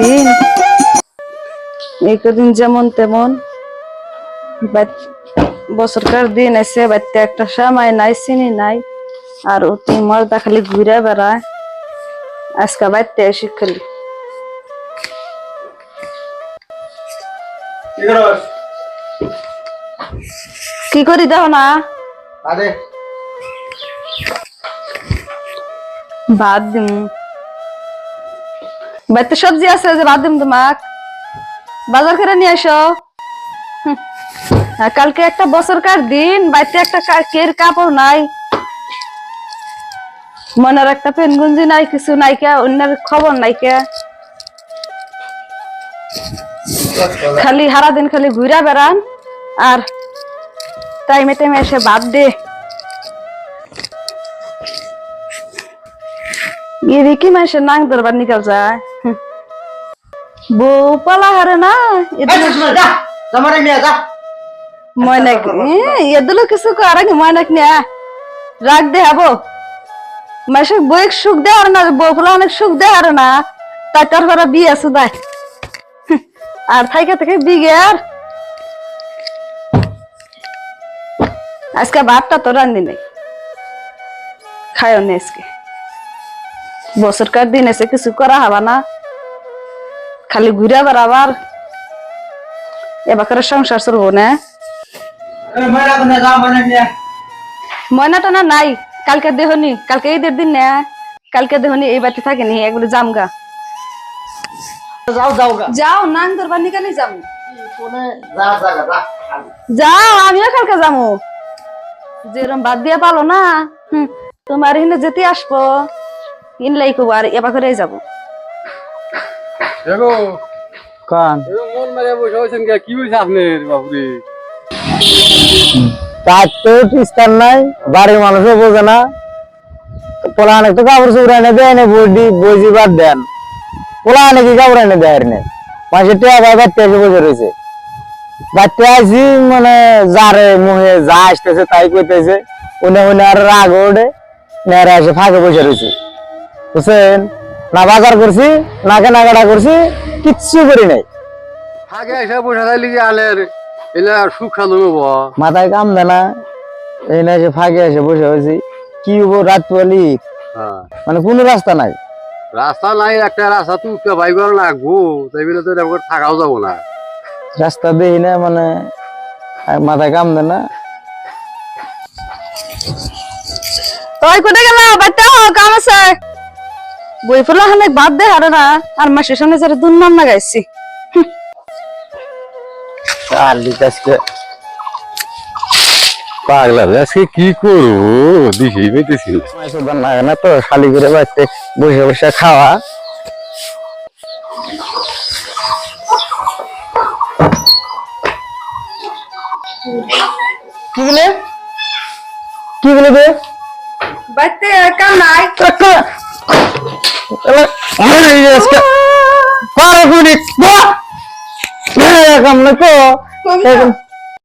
দিন এই কদিন যেমন তেমন বছরকার দিন এসে বাড়িতে একটা সময় নাই চিনি নাই আর অতি মর্দা খালি ঘুরে বেড়ায় আজকে বাড়িতে এসে খালি কি করি দেখো না ভাত দিম বাড়িতে সবজি আছে যে ভাত দিম তোমাক বাজার করে নিয়ে আসো কালকে একটা বছরকার দিন বাড়িতে একটা কের কাপড় নাই মনের একটা পেন গুঞ্জি নাই কিছু নাই কে অন্যের খবর নাই কে খালি সারা দিন খালি ঘুরা বেড়ান আর টাইমে টাইমে এসে ভাত দে কি মানুষের নাং দরবার নিকাল যায় বউ পালা হারে না ময়নাক এদুলো কিছু করে ময়নাক নিয়ে রাগ দে হবো মাসে বই সুখ দে আর না বউ পোলা অনেক সুখ দে আর না তাই তোর ঘরে বিয়ে আছে দেয় আর থাইকা থেকে বিগে আর আজকে ভাতটা তো রান্ধি নেই খায়ও নি আজকে বছরকার দিন এসে কিছু করা হবা না খালি ঘুরে বেড়াবার এবার সংসার চলবো না ময়না টানা নাই কালকে দেহনি কালকে ঈদের দিন না কালকে দেহনি এই বাড়িতে থাকেনি এগুলো জামগা যাও নাং দরবার নিকালে যাবো যাও আমিও কালকে যাবো যেরকম বাদ দিয়া পালো না তোমার হিনে যেতে আসবো ইনলাই কব আর এবার করে যাবো মন মারিয়া বসে হয়েছেন কি হয়েছে আপনার বাবুরে তার তো স্থান নাই বাড়ির মানুষও বোঝে না পোলা অনেক তো কাপড় চোপড় এনে দেয় না বইজি বাদ দেন পোলা অনেক কাপড় এনে দেয় না মাসে টিয়া ভাই বাড়তে এসে বসে রয়েছে বাড়তে আসি মানে যারে মুহে যা আসতেছে তাই কইতেছে উনি উনি আর রাগ ওঠে নেড়ে এসে ফাঁকে বসে রয়েছে বুঝছেন না বাজার করছি না কেনাকাটা করছি কিচ্ছু করি নাই আগে এসে বসে থাকলে কি আলের এলে সুখ শান্তি মাথায় কাম দেয় না এই না এসে ফাঁকে এসে বসে হয়েছি কি হবো রাত পালি মানে কোনো রাস্তা নাই রাস্তা নাই একটা রাস্তা তুই ভাই করে লাগবো তাই বলে তো এরকম থাকাও যাবো না রাস্তা দেখি না মানে মাথায় কাম দেয় না ওই কোথায় গেল বাচ্চা কাম আছে বই ফেলা হলে বাদ দে আরে না আর মাসের সামনে যারা দুর্নাম লাগাইছি পাগলা আজকে কি করবো দিশি পেতেছি না তো শালি করে বাড়তে বসে বসে খাওয়া কি বলে কি বলে বে বাড়তে কাম নাই কাম না তো